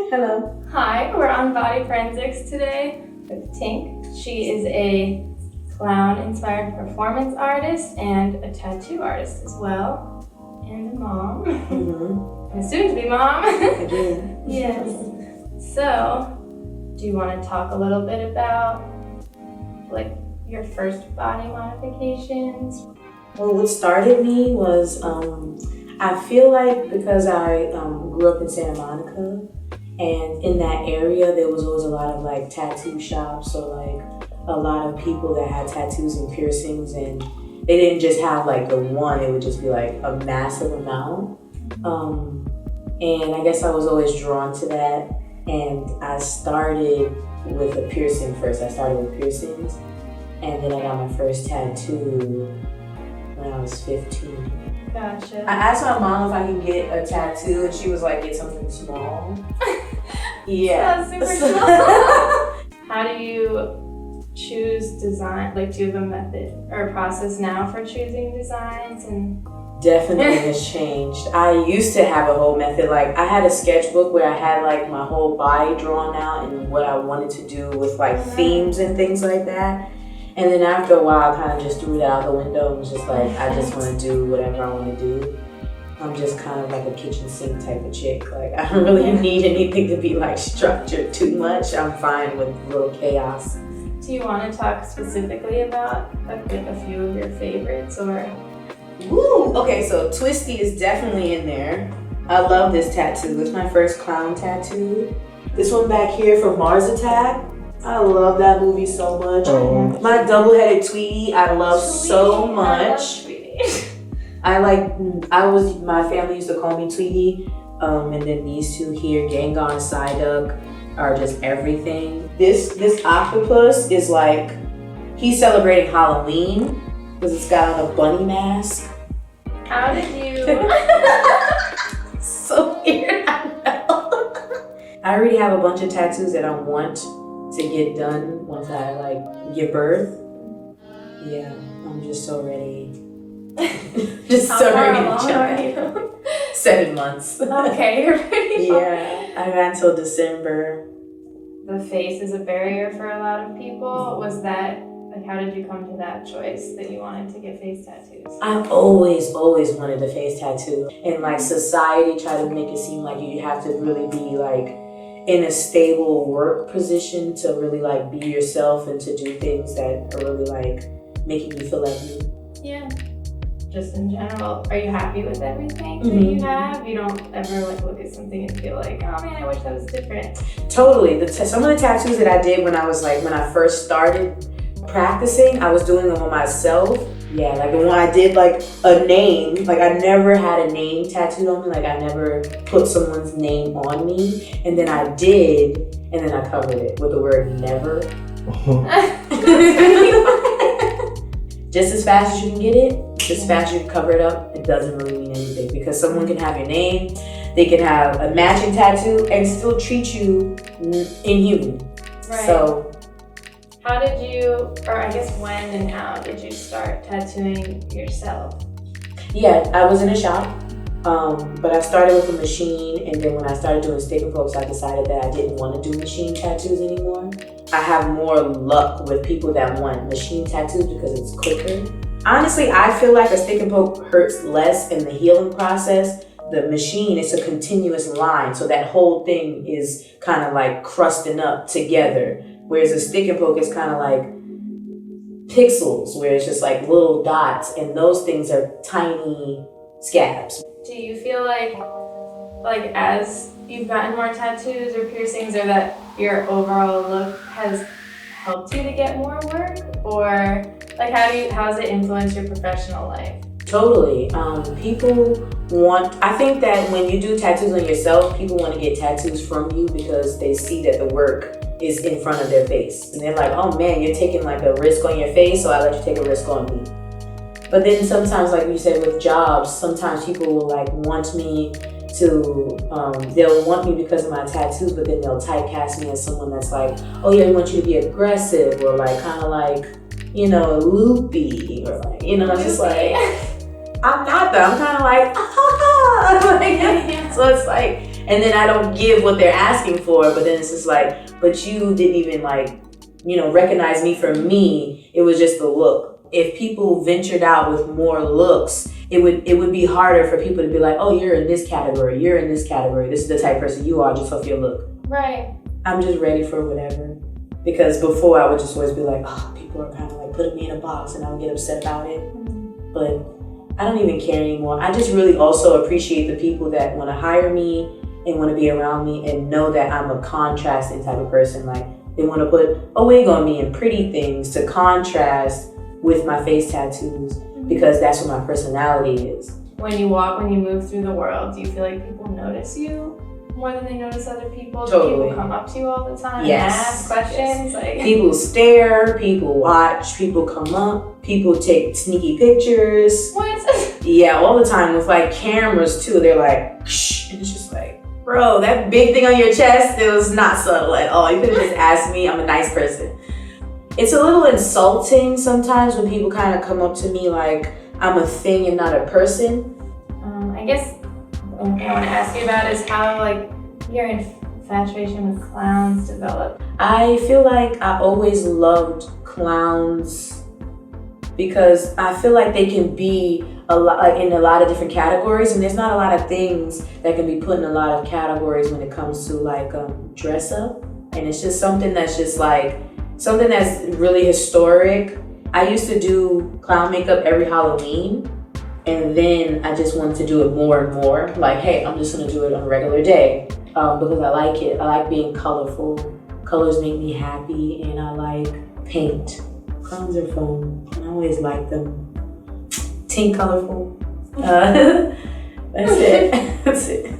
Hello. Hi, we're on Body Forensics today with Tink. She is a clown-inspired performance artist and a tattoo artist as well, and a mom. Mm-hmm. And a soon-to-be mom. Again. Yes. So, do you want to talk a little bit about like your first body modifications? Well, what started me was I feel like because I grew up in Santa Monica, and in that area there was always a lot of like tattoo shops or like a lot of people that had tattoos and piercings, and they didn't just have like the one, it would just be like a massive amount. And I guess I was always drawn to that, and I started with a piercing first. I started with piercings, and then I got my first tattoo when I was 15. Gotcha. I asked my mom if I could get a tattoo, and she was like, get something small. Yeah. That's super small. How do you choose design? Like, do you have a method or a process now for choosing designs? And Definitely has changed. I used to have a whole method. Like, I had a sketchbook where I had like my whole body drawn out and what I wanted to do with like themes and things like that. And then after a while, I kind of just threw it out the window and was just like, I just want to do whatever I want to do. I'm just kind of like a kitchen sink type of chick. Like, I don't really need anything to be like structured too much. I'm fine with a little chaos. do you want to talk specifically about like a few of your favorites or? Woo! Okay, so Twisty is definitely in there. I love this tattoo. It's my first clown tattoo. This one back here from Mars Attack. I love that movie so much. Oh. My double-headed Tweety, I love so much. My family used to call me Tweety. And then these two here, Gengar and Psyduck, are just everything. This octopus is like, he's celebrating Halloween because it's got on a bunny mask. How did you? So weird, I know. I already have a bunch of tattoos that I want to get done once I like give birth. Yeah, I'm just so ready. How far along are you? 7 months. Okay, you're pretty far. Yeah, I got until December. The face is a barrier for a lot of people. Was that like, how did you come to that choice that you wanted to get face tattoos? I've always wanted a face tattoo, and like society tried to make it seem like you have to really be like in a stable work position to really like be yourself and to do things that are really like making you feel like you. Yeah. Just in general, are you happy with everything that you have? You don't ever like look at something and feel like, oh man, I wish that was different. Totally. Some of the tattoos that I did when I first started practicing, I was doing them on myself. Yeah, like the one I did like a name, like I never had a name tattooed on me, like I never put someone's name on me, and then I did, and then I covered it with the word never. Just as fast as you can get it, just as fast as you can cover it up, it doesn't really mean anything because someone can have your name, they can have a matching tattoo and still treat you inhuman. Right. So, how did you, or I guess when and how did you start tattooing yourself? yeah, I was in a shop, but I started with a machine, and then when I started doing stick and pokes, I decided that I didn't want to do machine tattoos anymore. I have more luck with people that want machine tattoos because it's quicker. Honestly, I feel like a stick and poke hurts less in the healing process. The machine is a continuous line, so that whole thing is kind of like crusting up together. Whereas a stick and poke is kind of like pixels, where it's just like little dots, and those things are tiny scabs. Do you feel like as you've gotten more tattoos or piercings, or that your overall look has helped you to get more work, or like how has it influenced your professional life? Totally. I think that when you do tattoos on yourself, people want to get tattoos from you because they see that the work is in front of their face. And they're like, oh man, you're taking like a risk on your face, so I let you take a risk on me. But then sometimes, like you said, with jobs, sometimes people will like want me to, they'll want me because of my tattoos, but then they'll typecast me as someone that's like, oh yeah, we want you to be aggressive, or like kind of like loopy or like, it's just like, I'm not though. I'm kind of like, so it's like, and then I don't give what they're asking for, but then it's just like, but you didn't even like, recognize me for me. It was just the look. If people ventured out with more looks, it would be harder for people to be like, oh, you're in this category. You're in this category. This is the type of person you are just off your look. Right. I'm just ready for whatever. Because before I would just always be like, oh, people are kind of like putting me in a box and I would get upset about it. Mm-hmm. But I don't even care anymore. I just really also appreciate the people that want to hire me and want to be around me and know that I'm a contrasting type of person. Like, they want to put a wig on me and pretty things to contrast with my face tattoos, because that's what my personality is. When you move through the world, do you feel like people notice you more than they notice other people? Totally. Do people come up to you all the time and ask questions? Yes. Like, people stare, people watch, people come up, people take sneaky pictures. What? Yeah, all the time with like cameras too. They're like, shh, and it's just like, bro, that big thing on your chest, it was not subtle at all. You could have just asked me. I'm a nice person. It's a little insulting sometimes when people kind of come up to me like I'm a thing and not a person. I guess what I want to ask you about is how like your infatuation with clowns developed. I feel like I always loved clowns because I feel like they can be a lot, like in a lot of different categories, and there's not a lot of things that can be put in a lot of categories when it comes to like dress up, and it's just something that's just like something that's really historic. I used to do clown makeup every Halloween, and then I just wanted to do it more and more. Like, hey, I'm just gonna do it on a regular day because I like it. I like being colorful. Colors make me happy, and I like paint. Clowns are fun, and I always like them. Tink colorful. That's it. That's it.